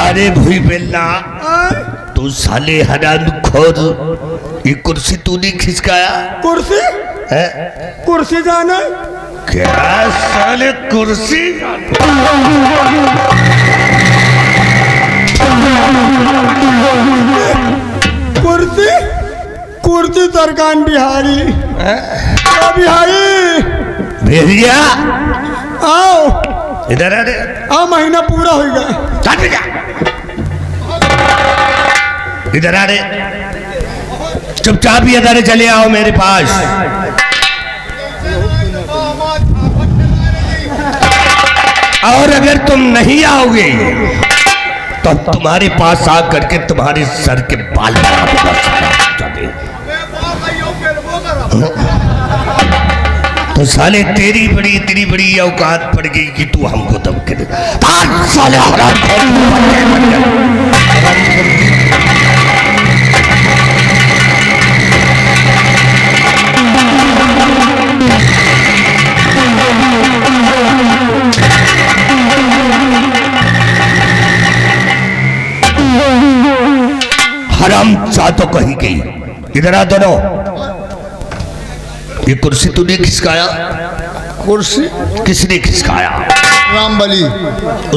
अरे भूई बेलना तू साले हराम खोर, ये कुर्सी तूने खिसकाया? कुर्सी है? कुर्सी जाने क्या साले कुर्सी? कुर्सी कुर्सी सरकान बिहारी बिहारी भेड़िया आओ इधर आ रे। आओ, महीना पूरा हो गया। चल जा इधर आ रे, चुपचाप ही इधर चले आओ मेरे पास। और अगर तुम नहीं आओगे तो तुम्हारे पास आकर के तुम्हारे सर के बाल तो साले तेरी बड़ी इतनी बड़ी औकात पड़ गई कि तू हमको धमकी दे। साले हराम चा तो कही गई। इधर आ दोनों, ये कुर्सी तूने खिसकाया? कुर्सी किसने खिसकाया? रामबली।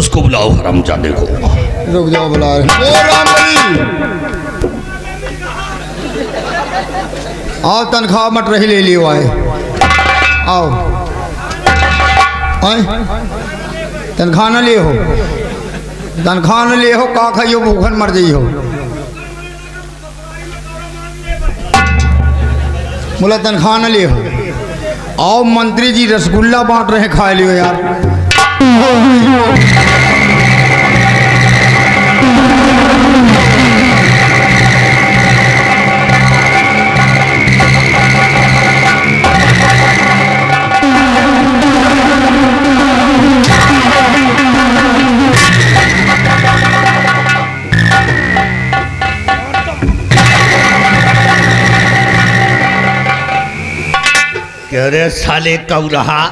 उसको बुलाओ हरामजादे को। रुक जाओ, बुला रहे। ओ रामबली, आओ, तनख्वाह मट रही ले लियो। आए आओ, आए तनख्वाह न ले हो, तनख्वाह न ले हो, का खाइयो भूखन मर जाइ हो। बोला तनख्वाह न ले हो। आओ, मंत्री जी रसगुल्ला बांट रहे, खा लियो यार। अरे साले कौरहा,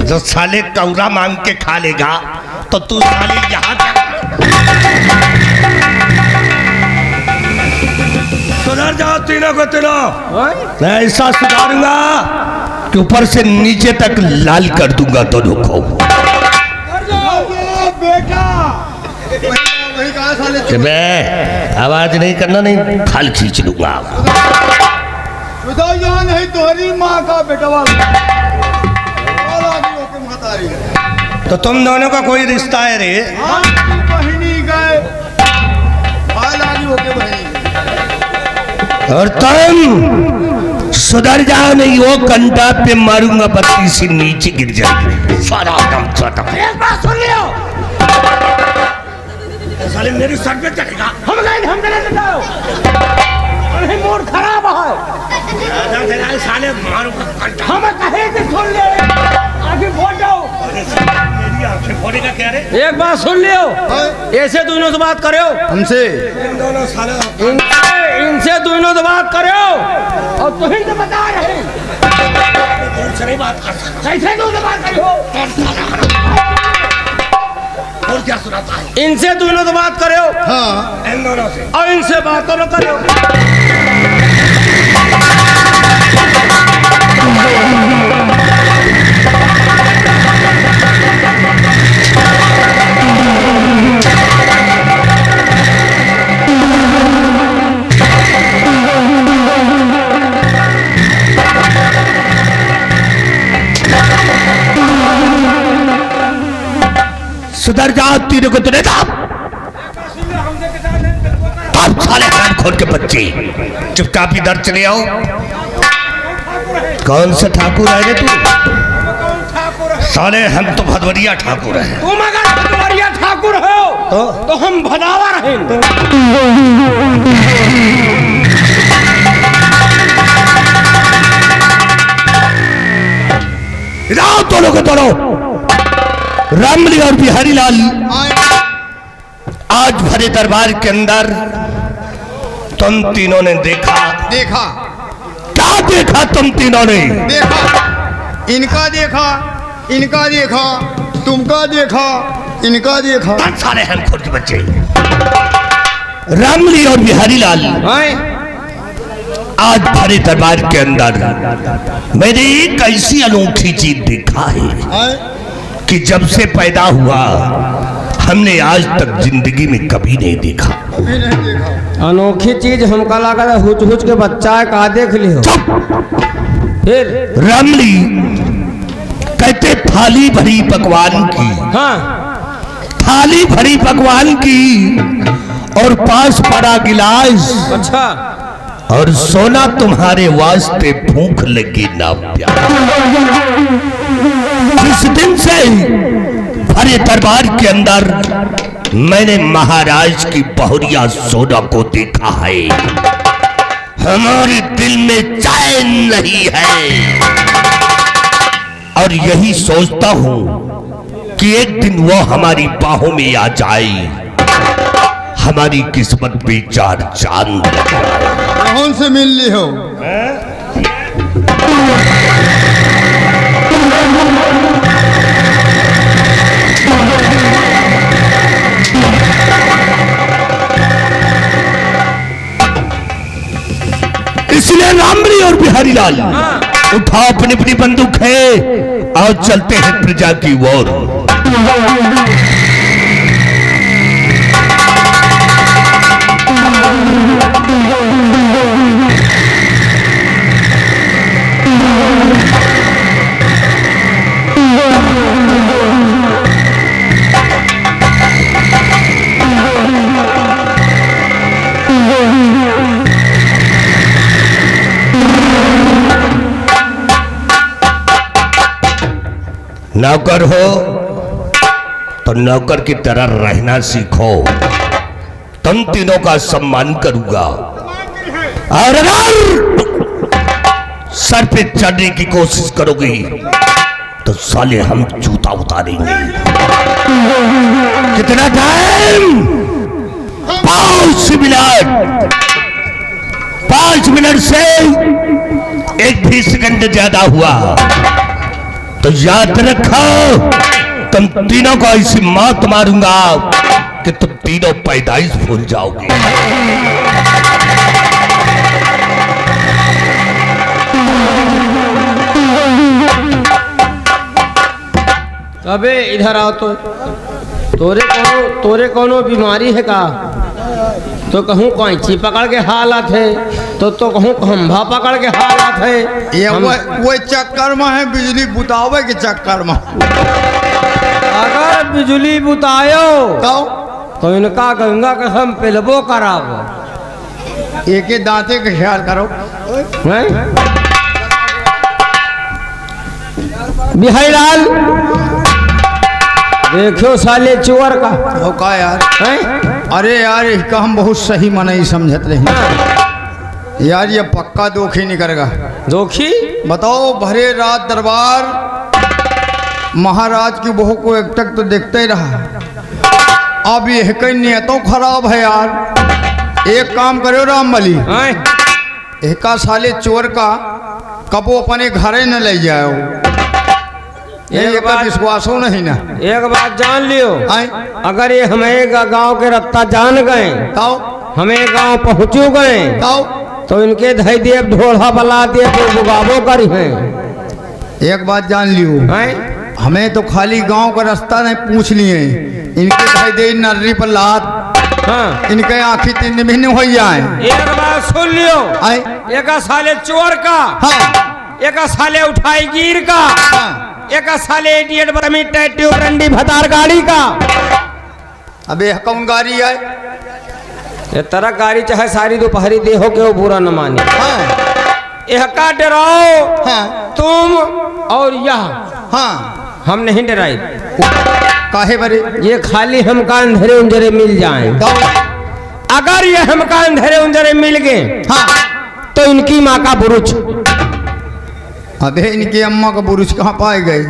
जो साले कौरा मांग के खा लेगा तो तू साले यहाँ सुधर जाओ तीनों को तीनों। मैं ऐसा सुधारूंगा कि ऊपर से नीचे तक लाल कर दूंगा दोनों को। आवाज नहीं करना, नहीं खाल खींच लूंगा। नहीं तोहरी माँ का बेटवा तो तुम दोनों का कोई रिश्ता है रे? बहिनी गए और तुम सुधर जाओ, नहीं वो कंधा पे मारूंगा, बत्ती से नीचे गिर जाएगी। सारा दम छोटा। एक बात सुन लियो, साले मेरी सर पे चढ़ेगा। हम जाओ, अरे मोड़ खराब है। साले मारूंगा। हम कहे थे सुन ले, आगे बोल जाओ। मेरी आंखें फोड़े का क्या रे? एक बात सुन लियो, ऐसे दोनों से बात करो हमसे, इनसे दोनों से बात करो। और तुम तो बता रहे नहीं बात कर सकते, कैसे दोनों बात करो? और क्या सुनाता है? इनसे दोनों से बात करो। हाँ, इन दोनों से। और इनसे बात करो। सुधर जाओ तीनों को। तुने साले कान खोल के बच्चे, चुपचाप इधर चले आओ। कौन सा ठाकुर है रे तू? साले हम तो भदवरिया ठाकुर हैं। तुम अगर भदवरिया ठाकुर हो तो हम भदावा रहेंगे। जाओ दोनों को दोनों। रामबली और बिहारी लाल आज भरे दरबार के अंदर तुम तीनों ने देखा क्या देखा? तुम तीनों ने देखा, इनका देखा, इनका देखा, तुमका देखा, इनका देखा। तन साले हम खुद बच्चे रामली और बिहारी लाल आज भरे दरबार के अंदर मैंने एक ऐसी अनोखी चीज देखा है कि जब से पैदा हुआ हमने आज तक जिंदगी में कभी नहीं देखा। अनोखी चीज हमका लगा हुच हुच के बच्चा है कहा देख लियो। फिर रामली कहते थाली भरी पकवान की, हाँ थाली भरी पकवान की और पास पड़ा गिलास, अच्छा और सोना तुम्हारे वास्ते भूख लगी ना प्यार। जिस दिन से भरे दरबार के अंदर मैंने महाराज की बहुरिया सोना को देखा है, हमारे दिल में चैन नहीं है। और यही सोचता हूं कि एक दिन वो हमारी बाहों में आ जाए, हमारी किस्मत पे चार चांद लग जाए। कौन से मिल ली हो? इसलिए रामली और बिहारी लाल उठाओ अपनी अपनी बंदूक है और चलते हैं प्रजा की ओर। नौकर हो तो नौकर की तरह रहना सीखो, तुम तीनों का सम्मान करूंगा। और अगर सर पे चढ़ने की कोशिश करोगे तो साले हम जूता उतारेंगे। कितना टाइम? 5 मिनट। 5 मिनट से एक भी सेकंड ज्यादा हुआ तो याद रखो, तुम तीनों को ऐसी मौत मारूंगा कि तुम तीनों पैदाइश भूल जाओगे। अबे इधर आओ तो तोरे कोनो बीमारी है का? तो कहूँ कैंची पकड़ के हालत है तो कहूँ खंभा पकड़ के हालत है। ये वो चक्कर में है, बिजली बुतावे के चक्कर में। अगर बिजली बुतायो तो इनका गंगा कसम पिलबो कराब। एक दांते का ख्याल करो। बिहारी लाल देखो साले चोर का हो का यार है? अरे यार इसका हम बहुत सही मना ही समझत रहे यार, ये पक्का दोखी नहीं करेगा। दोखी बताओ, भरे रात दरबार महाराज की बहू को एक तक तो देखते ही रहा। अब ये कहीं नियतों खराब है यार। एक काम करो रामबली, एक साले चोर का कबो अपने घरे न ले जाओ। एक बात विश्वास हो नहीं ना। एक बात जान लियो, अगर ये हमें गांव के रत्ता जान गए हमें गांव पहुंचू गए तो इनके धई देव ढोढ़ा बला दे तो बुगाबो करी हैं। एक बात जान लियो, हमें तो खाली गांव का रास्ता नहीं पूछ लिए, इनके धई दे नर्री पर लात, हाँ इनके आँखी तीन भिन्न हो जाए। एक बात सुन लियो, एक साले चोर का, हाँ एक साले उठाई गिर का, हाँ एक साले इडियट बदमी टैटू रंडी भतार गाड़ी का। अबे कौन गाड़ी है? ये तरह गाड़ी चाहे सारी दोपहरी देहो के वो बुरा न माने। हाँ यह का डराओ, हाँ तुम और यह, हाँ हम नहीं डराए। काहे बरे? ये खाली हमका अंधेरे उंजरे मिल जाएं। अगर ये हमका अंधेरे उंजरे मिल गए हाँ तो इनकी माँ का बुरुज। अबे इनकी अम्मा का बुरुज कहाँ पाए गए?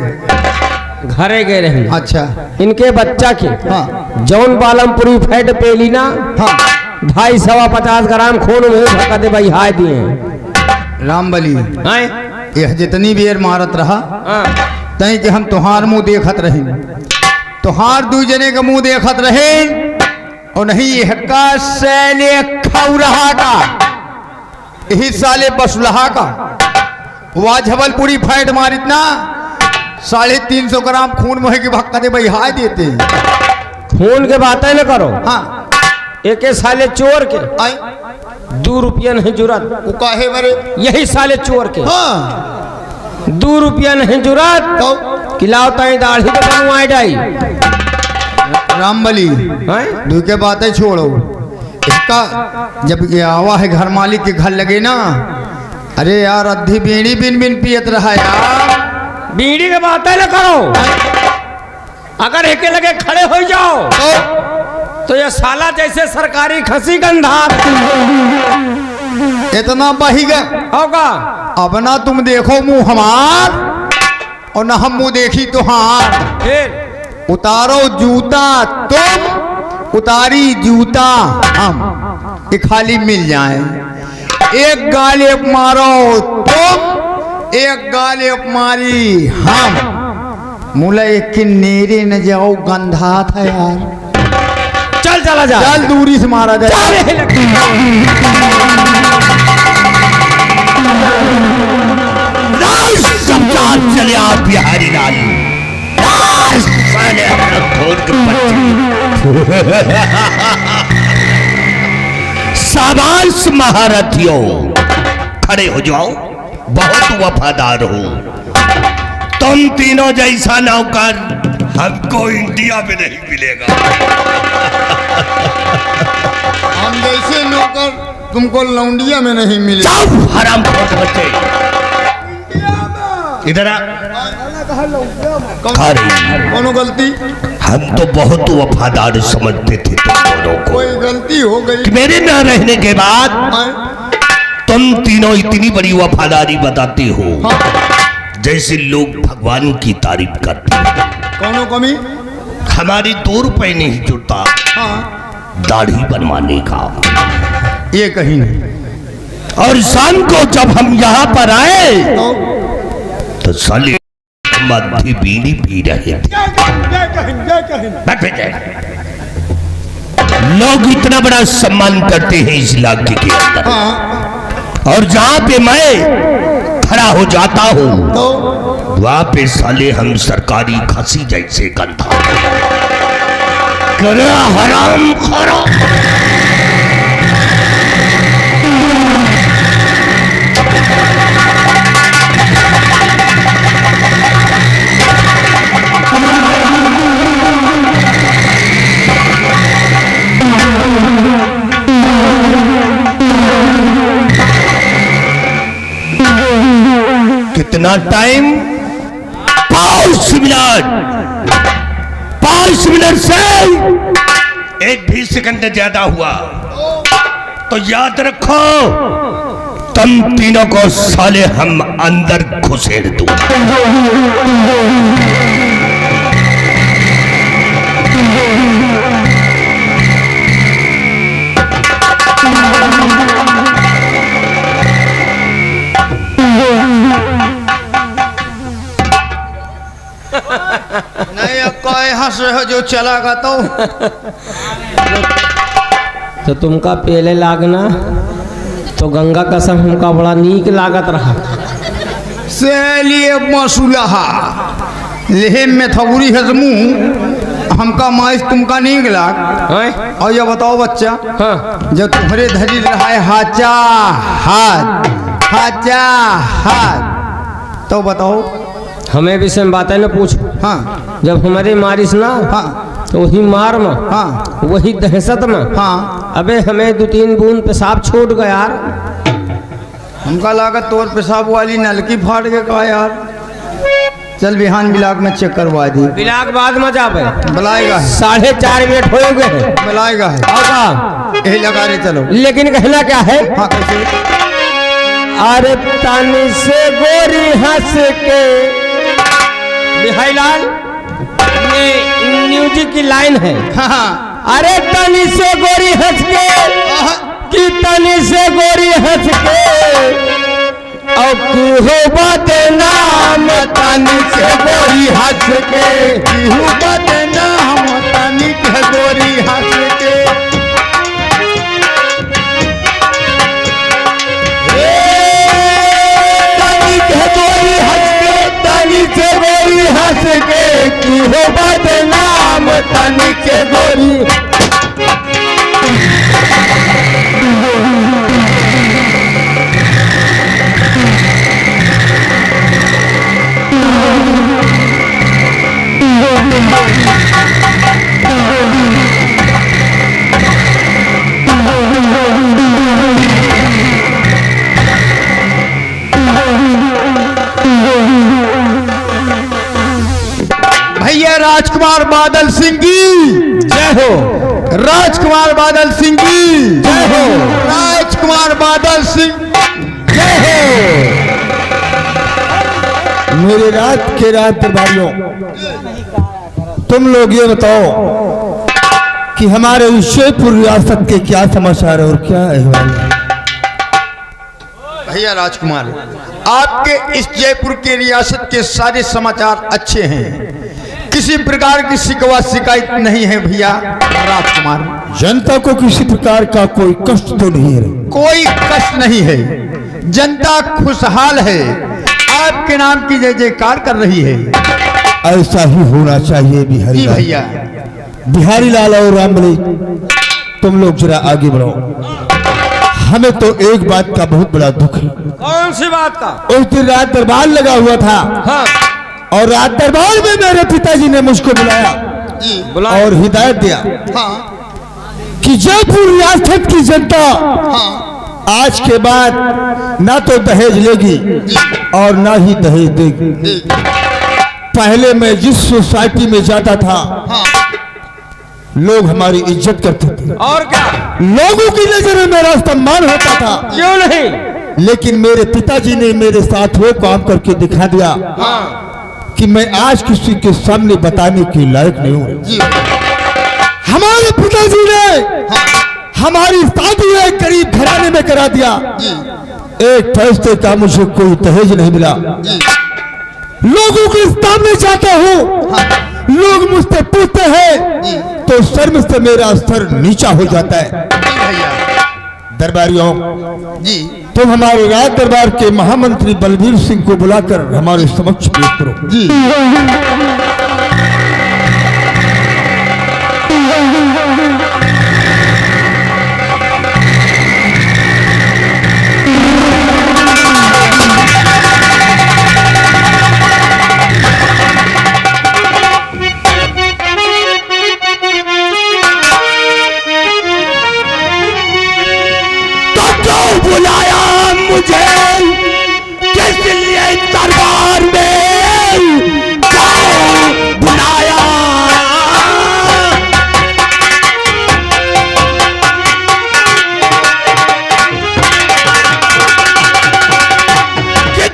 घरे गए रहे। अच्छा, इनके बच्चा की हाँ जौन बालमपुरी फैट पेली ना, हाँ 250 ग्राम खून में धक्का भाई हाय दिए रामबली। यह जितनी बेर मारत रहा हाँ। तई कि हम तुहार मुँह देखत रही तुहार दू जने के मुंह देखत रहे और नहीं हक्का सैले खौरहा का यही साले बसुलहा का वह जबलपुरी फैट मारित ना 350 ग्राम खून मोहे की भक्का दे बहा देते हैं। खून के बातें न करो। हाँ एक साले चोर के आए 2 रुपया नहीं जुरत। वो काहे मरे? यही साले चोर के हाँ 2 रुपया नहीं जुरत तो किलाओ ताई दाढ़ी तो बनवाए जाई। रामबली हैं? दू के बातें छोड़ो। इसका जब ये आवा है घर मालिक के घर लगे ना, अरे यार अद्धी बीड़ी बिन बिन पियत रहा यार। बीड़ी के बातें न करो। अगर एके लगे खड़े हो जाओ तो ये साला जैसे सरकारी खसी गंधा इतना बहिगा होगा। अब ना तुम देखो मुंह हमार और ना हम मुंह देखी तुहार। फिर उतारो जूता तुम, उतारी जूता हम, ये खाली मिल जाए। एक गाल एक मारो तुम, एक गाल एक मारी हम। मुला एक के नेरे न जाओ गंधा था यार। चल चला जा। चल दूरी से मारा जाए। चले आप बिहारी लाल शाबाश महारथियों, खड़े हो जाओ। बहुत वफादार हो तुम तीनों जैसा नौकर हमको इंडिया में नहीं मिलेगा। हम जैसे नौकर तुमको लौंडिया में नहीं मिले। जाओ हराम खोर के बच्चे, इधर आ। कोनो गलती? हम तो बहुत वफादार समझते थे तुम दोनों को। कोई गलती हो गई? कि मेरे न रहने के बाद तुम तीनों इतनी बड़ी वफादारी बताते हो। हाँ। जैसे लोग भगवान की तारीफ करते हैं। कोनो कमी? हमारी 2 रुपए नहीं जुड़ता हाँ। दाढ़ी बनवाने का। ये कहीं नहीं। और शाम को जब हम यहाँ पर आए तो साले मध्य बीड़ी पी रहे थे। लोग इतना बड़ा सम्मान करते हैं इस इलाके के अंदर। हाँ। और जहाँ पे मैं खड़ा हो जाता हूँ तो वहाँ पे साले हम सरकारी खसी जैसे गंधा करे हराम खोरो। कितना टाइम? 5 मिनट। 5 मिनट से 1 भी सेकंड ज्यादा हुआ तो याद रखो तुम तीनों को साले हम अंदर घुसेड़ दूं। नहीं अब कोई हंस रहे हो जो चला गा तो तुमका पहले लागना तो गंगा कसम हमका बड़ा नीक लागत रहा। सेलिए मसूलहा लेहे में थबूरी हजमू हमका माइस तुमका नीक लाग। हैं? और ये बताओ बच्चा, हाँ। जब तुम्हारे धरी रहा है हाचा हाथ, हाचा हाथ, तो बताओ। हमें भी सेम बातें न पूछ। हाँ जब हमारे मारिस ना हाँ तो वही मार में, हाँ वही दहशत में, हाँ। अबे हमें 2-3 बूंद पेशाब छूट गया यार। हमका लागत तोर पेशाब वाली नलकी फाट के कहा यार। चल बिहान बिलाक में चेक करवा दी। बिलाक बाद में जाबे बुलाएगा है, 4:30 मिनट हो गए। बुलाएगा है। होगा यही लगा रहे चलो। लेकिन कहना क्या है? हाँ कैसे? अरे तनी से गोरी हंस के बिहाईलाल, ये म्यूजिक की लाइन है। हाँ। अरे तनी से गोरी हंस के, कि तनी से गोरी हंस के, और हो बदनाम तनी से गोरी हंस के, बदनाम तनिक है गोरी हंस के तनिक है गोरी हंस के तनिक है गोरी हंस के की हो बदनाम तनिक है गोरी भैया राजकुमार बादल सिंह की जय हो। राजकुमार बादल सिंह की जय हो। राजकुमार बादल सिंह जय हो। मेरे रात दरबारियों, तुम लोग ये बताओ कि हमारे जयपुर रियासत के क्या समाचार है और क्या अहवाल है। भैया राजकुमार, आपके इस जयपुर के रियासत के सारे समाचार अच्छे हैं, किसी प्रकार की शिकवा शिकायत नहीं है भैया राजकुमार। जनता को किसी प्रकार का कोई कष्ट तो नहीं है? कोई कष्ट नहीं है, जनता खुशहाल है, आपके नाम की जय जयकार कर रही है। ऐसा ही होना चाहिए बिहारी लाल। भैया बिहारी लाल और रामबली, तुम लोग जरा आगे बढ़ो। हमें तो एक बात का बहुत बड़ा दुख है। कौन सी बात का? उस दिन रात दरबार लगा हुआ था। हाँ। और रात दरबार में मेरे पिताजी ने मुझको बुलाया और हिदायत दिया कि जयपुर रियासत की जनता आज के बाद ना तो दहेज लेगी और ना ही दहेज देगी। पहले मैं जिस सोसाइटी में जाता था लोग हमारी इज्जत करते थे और क्या, लोगों की नजर में मेरा सम्मान होता था। क्यों नहीं? लेकिन मेरे पिताजी ने मेरे साथ वो काम करके दिखा दिया कि मैं आज किसी के सामने बताने के लायक नहीं हूँ। हमारे पिताजी ने हमारी शादी एक गरीब घराने में करा दिया। एक पैसे का मुझे कोई दहेज नहीं मिला। लोगों के सामने जाता हूँ, लोग मुझसे पूछते हैं तो शर्म से मेरा सर नीचा हो जाता है। दरबारियों जी, तुम हमारे राज दरबार के महामंत्री बलबीर सिंह को बुलाकर हमारे समक्ष पेश करो। जी बुलाया मुझे किस लिए दरबार में बुलाया?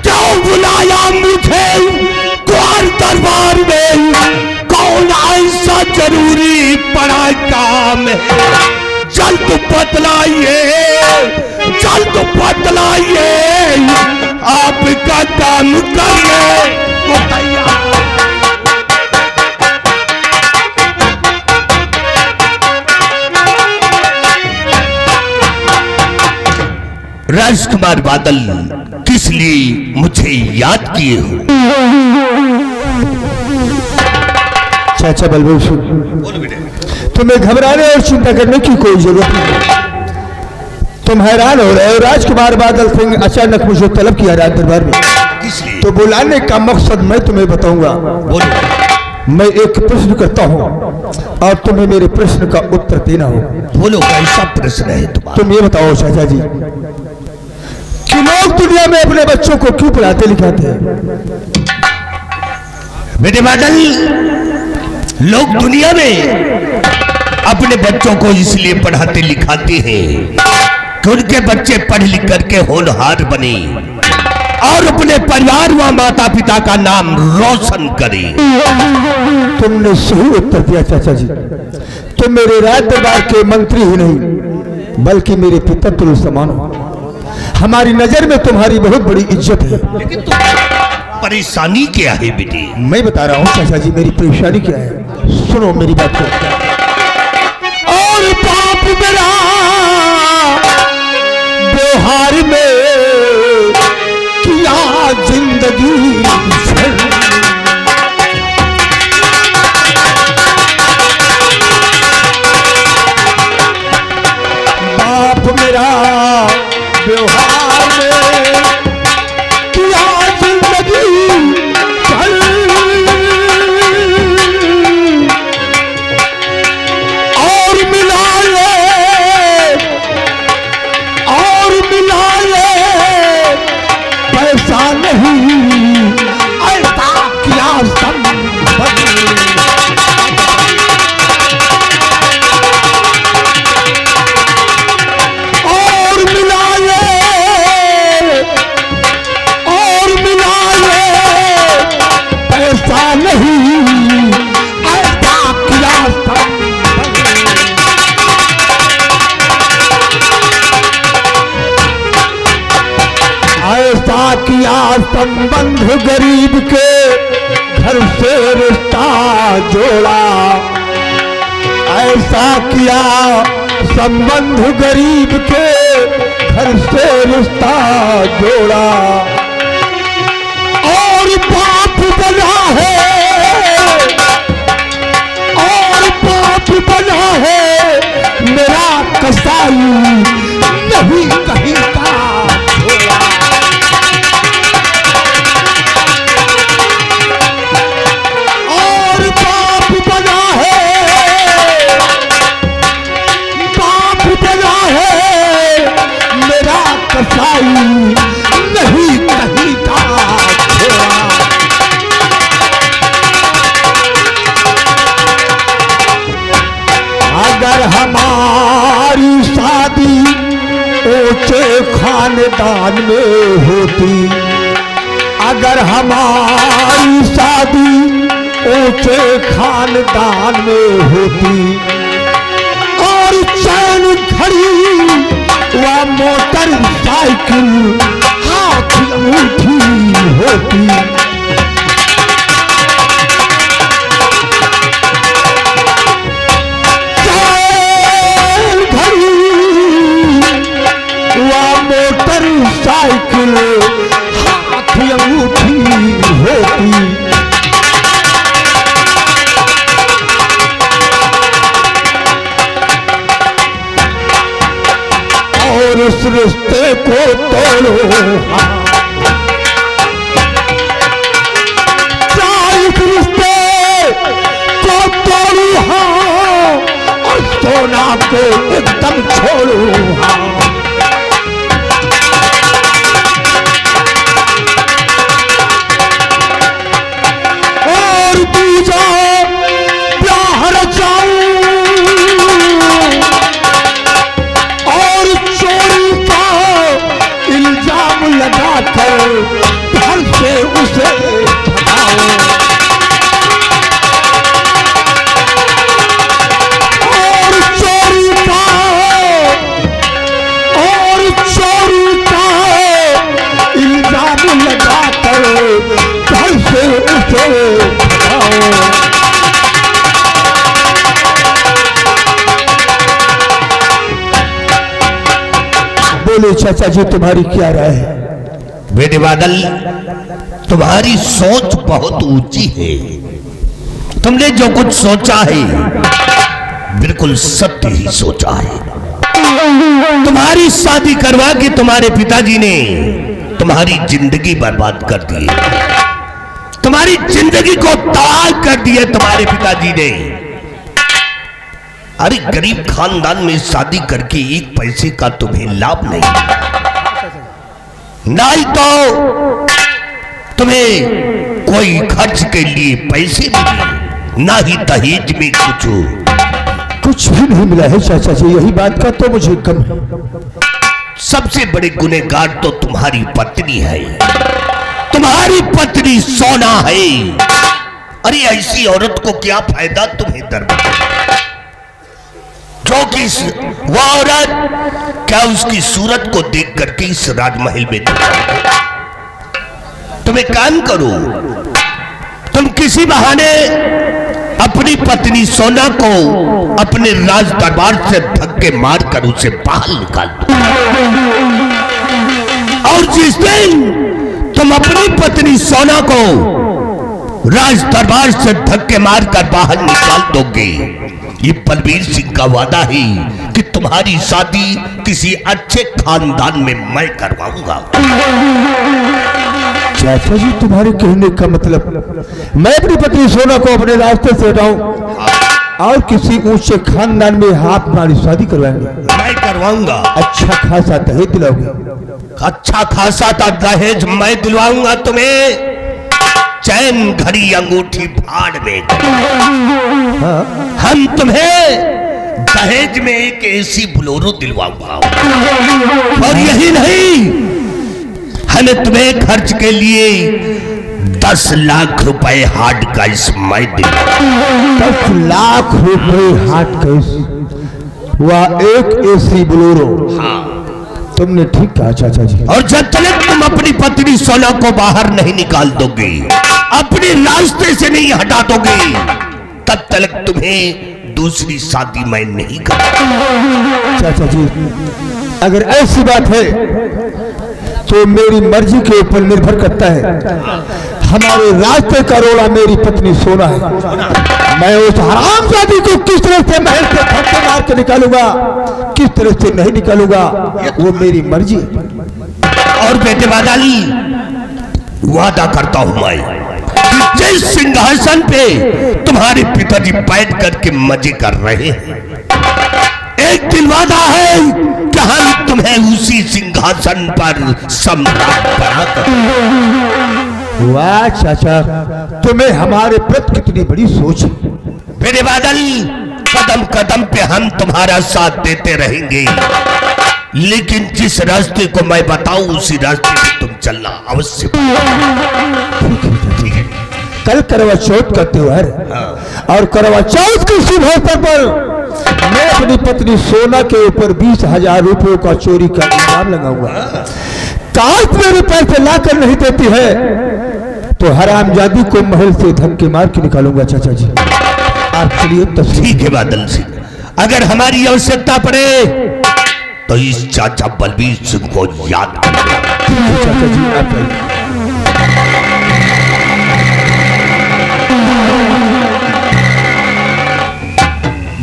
क्यों बुलाया मुझे द्वार दरबार में? कौन ऐसा जरूरी पड़ा काम है? जल्द बतलाइए, जल्द बतलाइए, आपका काम करने को तैयार। राजकुमार बादल, किस लिए मुझे याद किए हो? चाचा बलबीर सिंह, तुम्हें घबराने और चिंता करने की कोई जरूरत नहीं। तुम हैरान हो रहे हो, राजकुमार बादल सिंह अचानक मुझे तलब किया राज दरबार में। तो बुलाने का मकसद मैं तुम्हें बताऊंगा। मैं एक प्रश्न करता हूँ और तुम्हें मेरे प्रश्न का उत्तर देना होगा। बोलो, कैसा प्रश्न है तुम्हारा? तुम ये बताओ चाचा जी कि लोग दुनिया में अपने बच्चों को क्यों पढ़ाते लिखाते हैं? बेटे बादल, लोग दुनिया में अपने बच्चों को इसलिए पढ़ाते लिखाते हैं कि उनके बच्चे पढ़ लिख करके होनहार बने और अपने परिवार व माता पिता का नाम रोशन करें। तुमने सही उत्तर दिया चाचा जी। तुम मेरे राज दरबार के मंत्री ही नहीं बल्कि मेरे पिता तुल्य समान हो। हमारी नजर में तुम्हारी बहुत बड़ी इज्जत है। लेकिन परेशानी क्या है बेटे? मैं बता रहा हूँ चाचा जी, मेरी परेशानी क्या है, सुनो मेरी बात को। मेरा व्यवहार में किया जिंदगी से। बाप मेरा व्यवहार में किया जिंदगी चल। और मिला ले पैसा नहीं ऐसा किया संबंध। और मिला ले पैसा नहीं ऐसा किया संबंध। ऐसा किया संबंध गरीब के घर से रिश्ता जोड़ा। ऐसा किया संबंध गरीब के घर से रिश्ता जोड़ा। और बाप बना है मेरा कसाई नहीं कहीं का छोड़ा। और बाप बना है मेरा कसाई नहीं कहीं का छोड़ा। अगर हमारी शादी ऊंचे खानदान में होती, अगर हमारी शादी ऊंचे खानदान में होती, और चैन घड़ी व मोटर साइकिल हाथ अंगूठी होती, चैन घड़ी व मोटर साइकिल हाथ अंगूठी होती, और उस रिश्ते को तोड़ो इस रिश्ते को तोड़ो और सोना को एकदम छोड़ो। और दूजा प्यार रचाओ और चोरी का इल्जाम लगाकर घर से उसे भगाओ। और चोरी का इल्जाम लगाकर घर से उसे भगाओ। बोले चाचा जी तुम्हारी क्या राय है? बेटे बादल, तुम्हारी सोच बहुत ऊंची है। तुमने जो कुछ सोचा है बिल्कुल सत्य ही सोचा है। तुम्हारी शादी करवा के तुम्हारे पिताजी ने तुम्हारी जिंदगी बर्बाद कर दी, तुम्हारी जिंदगी को तबाह कर दिया तुम्हारे पिताजी ने। अरे गरीब खानदान में शादी करके एक पैसे का तुम्हें लाभ नहीं, नहीं तो तुम्हें कोई खर्च के लिए पैसे मिले, ना ही दहेज में कुछ भी नहीं मिला है चाचा जी, यही बात का तो मुझे गम है। सबसे बड़े गुनहगार तो तुम्हारी पत्नी है, तुम्हारी पत्नी सोना है। अरे ऐसी औरत को क्या फायदा तुम्हें दरबार, क्योंकि वो औरत क्या उसकी सूरत को देख करके इस राजमहल में तुम एक काम करो, तुम किसी बहाने अपनी पत्नी सोना को अपने राज दरबार से धक्के मारकर उसे बाहर निकाल दो। और जिस दिन तुम अपनी पत्नी सोना को राज दरबार से धक्के मारकर बाहर निकाल दोगे, ये बलबीर सिंह का वादा है कि तुम्हारी शादी किसी अच्छे खानदान में मैं करवाऊंगा। चाचा जी, तुम्हारे कहने का मतलब मैं अपनी पत्नी सोना को अपने रास्ते से हटाऊं और किसी ऊंचे खानदान में हाथ मारी शादी करवाएंगे? मैं करवाऊंगा। अच्छा खासा दहेज दिलाओगे? अच्छा खासा दहेज मैं दिलवाऊंगा तुम्हें। चैन घड़ी अंगूठी भाड़ में हम तुम्हें दहेज में एक एसी बोलेरो दिलवाऊंगा। और यही नहीं, हमें तुम्हें खर्च के लिए 10 लाख रुपए हार्ड कैश मैं दिलवाऊंगा। 10 लाख रुपए हार्ड कैश, वह एक एसी बोलेरो। हाँ, तुमने ठीक कहा चाचा जी। और जब तक तुम अपनी पत्नी सोना को बाहर नहीं निकाल दोगे, अपने रास्ते से नहीं हटा दोगे, तब तक तुम्हें दूसरी शादी मैं नहीं करूंगा। चाचा जी, अगर ऐसी बात है तो मेरी मर्जी के ऊपर निर्भर करता है। हमारे रास्ते का रोड़ा मेरी पत्नी सोना है। मैं उस हरामजादी को किस तरह से महल से धक्के मार के निकालूंगा, किस तरह से नहीं निकालूंगा, वो मेरी मर्जी। और बेटे बादल, वादा करता हूं मैं, जिस सिंहासन पे तुम्हारे पिताजी बैठ करके मजे कर रहे हैं, एक दिन वादा है कि हम तुम्हें उसी सिंहासन पर सम्राट बनाकर। वाह चाचा, तुम्हें हमारे प्रति कितनी बड़ी सोच है। मेरे बादल, कदम कदम पे हम तुम्हारा साथ देते रहेंगे, लेकिन जिस रास्ते को मैं बताऊं उसी रास्ते पे तुम चलना अवश्य। ठीक है। कल करवा चौथ का त्योहार है और करवा चौथ के शुभ अवसर पर मैं अपनी पत्नी सोना के ऊपर 20,000 रुपयों का चोरी का इल्जाम लगाऊंगा। काश मेरे पैसे लाकर नहीं देती है तो हरामजादी को महल से धक्के मार के निकालूंगा। चाचा जी, आप चलिए तस्वीर। ठीक है बादल सिंह, अगर हमारी आवश्यकता पड़े तो इस चाचा बलबीर सिंह को याद करें। चाचा जी, आप जाइए।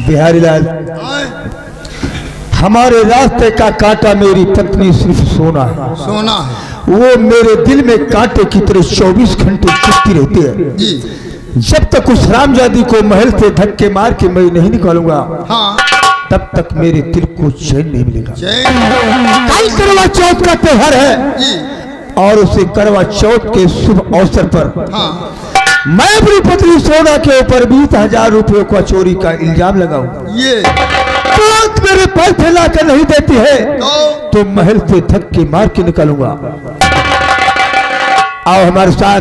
बिहारी लाल, हमारे रास्ते का कांटा मेरी पत्नी सिर्फ सोना है। सोना है। वो मेरे दिल में कांटे की तरह 24 घंटे चुपती रहती है जी। जब तक उस रामजादी को महल से धक्के मार के मैं नहीं निकालूंगा, हाँ, तब तक मेरे दिल को चैन नहीं मिलेगा। कल करवा चौथ का त्योहार है जी। और उसे करवा चौथ के शुभ अवसर पर हाँ, मैं अपनी पत्नी सोना के ऊपर 20,000 रुपयों का चोरी का इल्जाम लगाऊं। ये तो मेरे पैसे ला कर नहीं देती है तो महल से धक्के मार के निकालूंगा। आओ हमारे साथ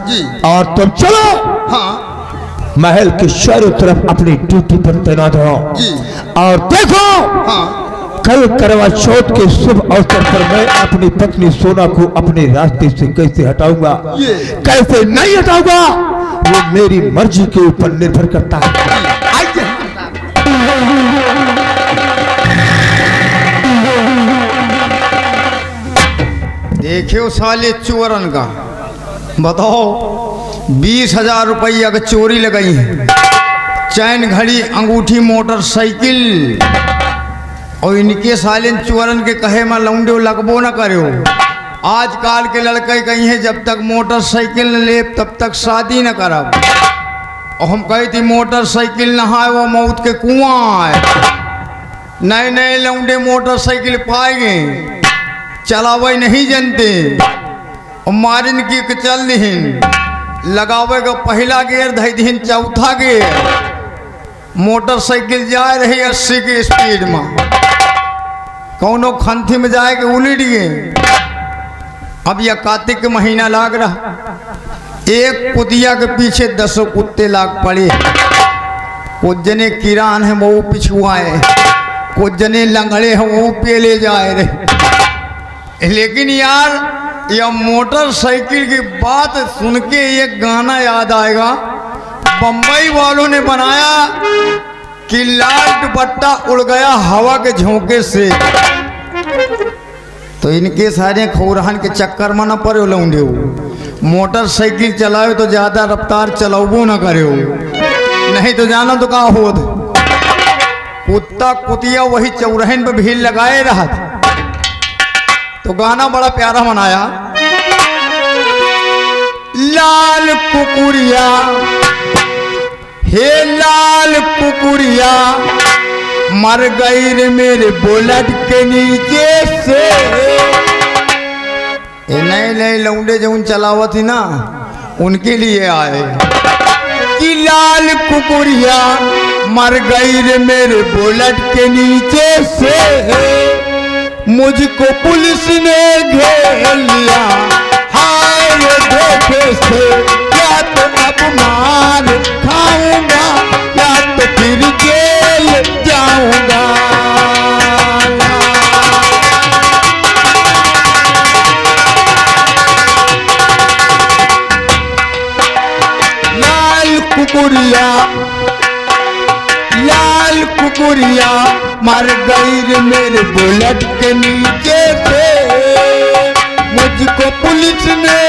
जी। और तुम चलो हाँ, महल के चारों तरफ अपनी ड्यूटी पर तैनात हो जी। और देखो, हाँ, कल करवा चौथ के शुभ अवसर पर मैं अपनी पत्नी सोना को अपने रास्ते से कैसे हटाऊंगा, कैसे नहीं हटाऊंगा, वो मेरी मर्जी के ऊपर निर्भर करता है। देखियो साले चोरन का, बताओ 20,000 रुपया का चोरी लगाई है। चैन घड़ी अंगूठी मोटरसाइकिल, और इनके साले चोरन के कहे में लौंडे लगबो न करो। आजकल के लड़के कही है जब तक मोटरसाइकिल न ले तब तक शादी न करब। और हम कही थी मोटरसाइकिल न है वो मौत के कुआं है। नए नए लौंडे मोटरसाइकिल पाएंगे, चलावे नहीं जानते, और मारिन की चल दीन, लगावे का पहला गियर धई दीन चौथा गियर, मोटरसाइकिल जाए रही 80 की स्पीड में, कौनो खंथी में जाए के उलट गए। अब यह कार्तिक महीना लाग रहा, एक कुतिया के पीछे 10 कुत्ते लाग पड़े। कुछ जने किरान है वो पिछुआए, कुछ जने लंगड़े हैं वो पेले जाए रहे। लेकिन यार यह मोटरसाइकिल की बात सुन के एक गाना याद आएगा, बम्बई वालों ने बनाया कि लाल दुपट्टा उड़ गया हवा के झोंके से, तो इनके सारे खौरहन के चक्कर में न पड़े लौंडे हो। मोटरसाइकिल चलाओ तो ज्यादा रफ्तार चलाओ न करे हो, नहीं तो जाना तो का हो। कुत्ता कुतिया वही चौराहन पे भीड़ लगाए रहा था, तो गाना बड़ा प्यारा बनाया। लाल कुकुरिया हे लाल कुकुरिया मर गई रे मेरे बुलेट के नीचे से। नए नए लौंडे जो उन चलावत थी ना, उनके लिए आए कि लाल कुकुरिया मर गई रे मेरे बुलेट के नीचे से। मुझको पुलिस ने घेर लिया हाय रे धोखे से। या तो अब मार खाऊंगा या तो फिर जेल जाऊंगा। लाल कुकुरिया मर गई रे मेरे बुलेट के नीचे से। मुझको पुलिस ने